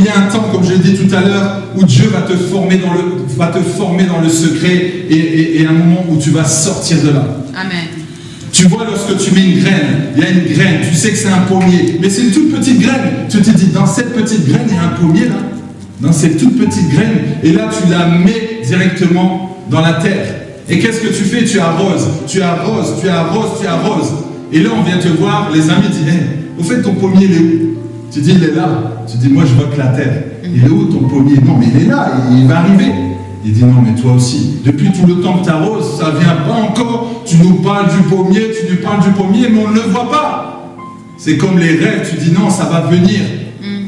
il y a un temps, comme je l'ai dit tout à l'heure, où Dieu va te former dans le secret et un moment où tu vas sortir de là. Amen. Tu vois, lorsque tu mets une graine, il y a une graine, tu sais que c'est un pommier, mais c'est une toute petite graine. Tu te dis, dans cette petite graine, il y a un pommier là. Dans cette toute petite graine, et là tu la mets directement dans la terre. Et qu'est-ce que tu fais? Tu arroses, tu arroses, tu arroses, tu arroses. Et là on vient te voir, les amis disent, hey, au fait ton pommier il est où? Tu dis, il est là. Tu dis, moi je vois que la terre. Il est où ton pommier? Non mais il est là, il va arriver. Il dit, non mais toi aussi, depuis tout le temps que tu arroses, ça ne vient pas encore. Tu nous parles du pommier, tu nous parles du pommier, mais on ne le voit pas. C'est comme les rêves, tu dis, non ça va venir.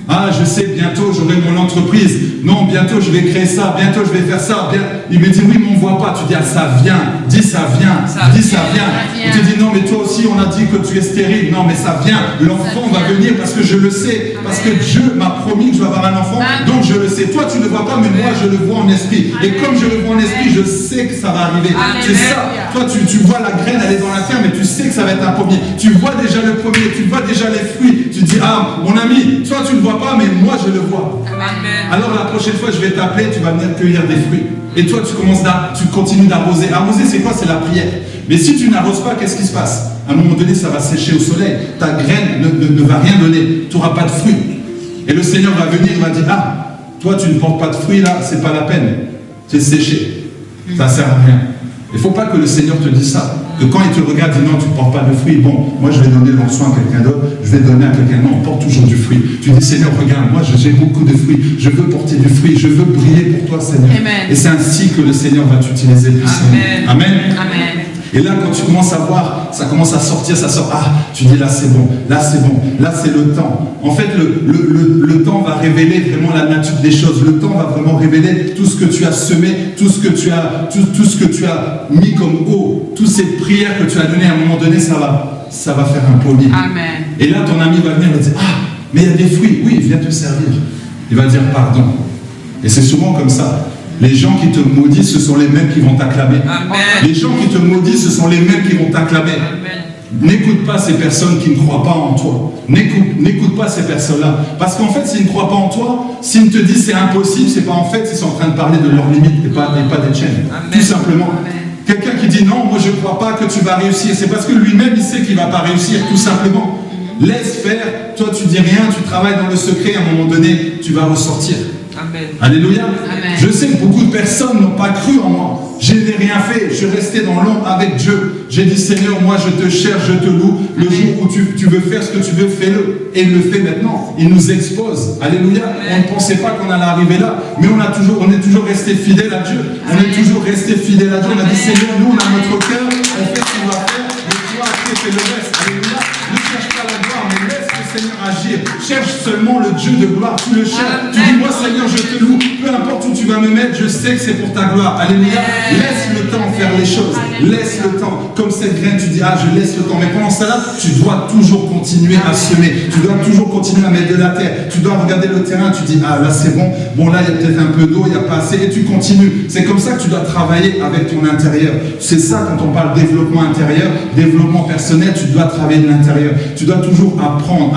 Ah, je sais, bientôt j'aurai mon entreprise. Non, bientôt je vais créer ça, bientôt je vais faire ça. Il me dit, oui, mais on ne voit pas. Tu dis, ah, ça vient. Dis, ça vient. Dis, ça vient. On te dit, non, mais toi aussi, on a dit que tu es stérile. Non, mais ça vient. L'enfant va venir parce que je le sais. Parce que Dieu m'a promis que je vais avoir un enfant. Donc je le sais. Toi, tu ne le vois pas, mais moi, je le vois en esprit. Et comme je le vois en esprit, je sais que ça va arriver. C'est ça. Toi, tu vois la graine, elle est dans la terre, mais tu sais que ça va être un pommier. Tu vois déjà le pommier, tu vois déjà les fruits. Tu dis, ah, mon ami, toi, tu ne le vois pas, mais moi, je le vois. Amen. Alors, la prochaine fois, je vais t'appeler, tu vas venir cueillir des fruits. Et toi, tu continues d'arroser. Arroser, c'est quoi? C'est la prière. Mais si tu n'arroses pas, qu'est-ce qui se passe? À un moment donné, ça va sécher au soleil. Ta graine ne va rien donner. Tu n'auras pas de fruits. Et le Seigneur va venir, il va dire, ah, toi, tu ne portes pas de fruits, là, c'est pas la peine. C'est séché. Ça ne sert à rien. Il ne faut pas que le Seigneur te dise ça. Que quand il te regarde, il dit non, tu ne portes pas de fruits. Bon, moi je vais donner l'onction à quelqu'un d'autre, je vais donner à quelqu'un. Non, on porte toujours du fruit. Tu dis, Seigneur, regarde, moi j'ai beaucoup de fruits. Je veux porter du fruit. Je veux briller pour toi, Seigneur. Amen. Et c'est ainsi que le Seigneur va t'utiliser puissamment. Amen. Amen. Amen. Et là, quand tu commences à voir, ça commence à sortir, ça sort. Ah, tu dis là c'est bon, là c'est bon, là c'est le temps. En fait, le temps va révéler vraiment la nature des choses. Le temps va vraiment révéler tout ce que tu as semé, tout ce que tu as mis comme eau, toutes ces prières que tu as données à un moment donné, ça va faire un pommier. Amen. Et là, ton ami va venir et dire, ah, mais il y a des fruits. Oui, viens te servir. Il va dire pardon. Et c'est souvent comme ça. Les gens qui te maudissent, ce sont les mêmes qui vont t'acclamer. Les gens qui te maudissent, ce sont les mêmes qui vont t'acclamer. N'écoute pas ces personnes qui ne croient pas en toi. N'écoute pas ces personnes-là. Parce qu'en fait, s'ils ne croient pas en toi, s'ils te disent c'est impossible, c'est pas en fait, ils sont en train de parler de leurs limites et pas des tiennes. Tout simplement. Quelqu'un qui dit non, moi je ne crois pas que tu vas réussir, c'est parce que lui-même il sait qu'il ne va pas réussir, tout simplement. Laisse faire, toi tu dis rien, tu travailles dans le secret, à un moment donné, tu vas ressortir. Amen. Alléluia. Amen. Je sais que beaucoup de personnes n'ont pas cru en moi. Je n'ai rien fait. Je restais dans l'ombre avec Dieu. J'ai dit, Seigneur, moi je te cherche, je te loue. Le jour où tu veux faire ce que tu veux, fais-le. Et il le fait maintenant. Il nous expose. Alléluia. On ne pensait pas qu'on allait arriver là. Mais on est toujours resté fidèle à Dieu. On est toujours resté fidèle à Dieu. On a dit, Seigneur, nous on a notre cœur. On fait ce qu'on va faire. Mais toi, après, fais le reste. Alléluia. Ne cherche pas la gloire, mais laisse le Seigneur agir. Cherche seulement le Dieu de gloire. Tu le cherches. Tu dis, moi Seigneur, je te loue. Peu importe où tu vas me mettre, je sais que c'est pour ta gloire. Alléluia. Laisse le temps faire les choses. Laisse le temps. Comme cette graine, tu dis, ah, je laisse le temps. Mais pendant ça là, tu dois toujours continuer à semer. Tu dois toujours continuer à mettre de la terre. Tu dois regarder le terrain. Tu dis, ah, là c'est bon. Bon, là, il y a peut-être un peu d'eau, il n'y a pas assez. Et tu continues. C'est comme ça que tu dois travailler avec ton intérieur. C'est ça quand on parle développement intérieur, développement personnel, tu dois travailler de l'intérieur. Tu dois toujours apprendre.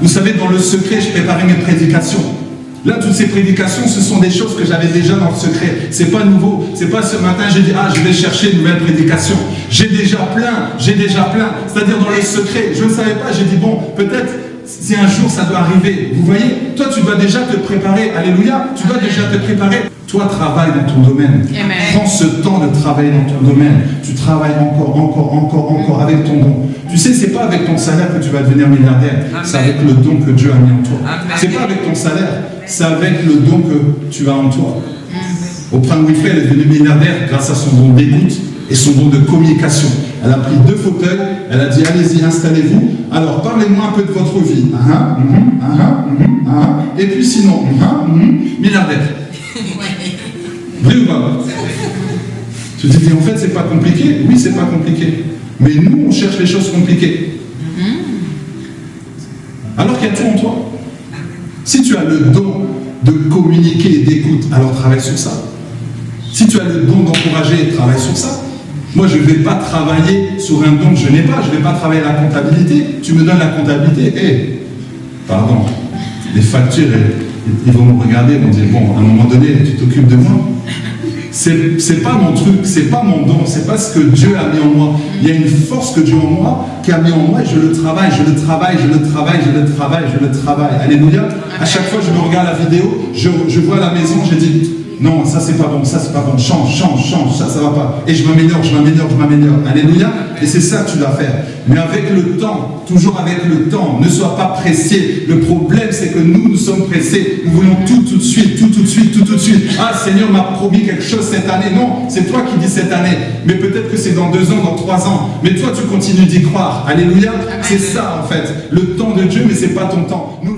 Vous savez, dans le secret, je préparais mes prédications. Là, toutes ces prédications, ce sont des choses que j'avais déjà dans le secret. C'est pas nouveau. C'est pas ce matin, j'ai dit, ah, je vais chercher une nouvelle prédication. J'ai déjà plein. C'est-à-dire dans le secret. Je ne savais pas, j'ai dit, bon, peut-être, si un jour ça doit arriver. Vous voyez, toi, tu dois déjà te préparer. Alléluia. Tu dois déjà te préparer. Toi, travaille dans ton domaine. Amen. Prends ce temps de travailler dans ton domaine. Tu travailles encore avec ton don. Tu sais, c'est pas avec ton salaire que tu vas devenir milliardaire. C'est avec le don que Dieu a mis en toi. C'est pas avec ton salaire. C'est avec le don que tu as en toi. Oprah Winfrey, elle est devenue milliardaire grâce à son don d'écoute et son don de communication. Elle a pris 2 fauteuils, elle a dit, allez-y, installez-vous. Alors, parlez-moi un peu de votre vie. Et puis sinon, milliardaire. Vrai ou pas? Tu te dis, en fait, c'est pas compliqué. Oui, c'est pas compliqué. Mais nous, on cherche les choses compliquées. Alors qu'il y a tout en toi. Si tu as le don de communiquer et d'écoute, alors travaille sur ça. Si tu as le don d'encourager, travaille sur ça. Moi, je ne vais pas travailler sur un don que je n'ai pas. Je ne vais pas travailler la comptabilité. Tu me donnes la comptabilité. Pardon. les factures, ils vont me regarder, ils vont dire, bon, à un moment donné, tu t'occupes de moi. C'est pas mon truc, c'est pas mon don, c'est pas ce que Dieu a mis en moi. Il y a une force que Dieu a en moi, qui a mis en moi, et je le travaille, je le travaille, je le travaille, je le travaille, je le travaille. Alléluia. À chaque fois, je me regarde la vidéo, je vois la maison, j'ai dit, non, ça c'est pas bon, ça c'est pas bon, change, ça va pas. Et je m'améliore, je m'améliore, je m'améliore. Alléluia. Et c'est ça que tu dois faire. Mais avec le temps, toujours avec le temps, ne sois pas pressé. Le problème, c'est que nous sommes pressés. Nous voulons tout de suite, tout de suite, tout de suite. Ah, Seigneur m'a promis quelque chose cette année. Non, c'est toi qui dis cette année. Mais peut-être que c'est dans 2 ans, dans 3 ans. Mais toi, tu continues d'y croire. Alléluia. C'est ça, en fait. Le temps de Dieu, mais c'est pas ton temps. Nous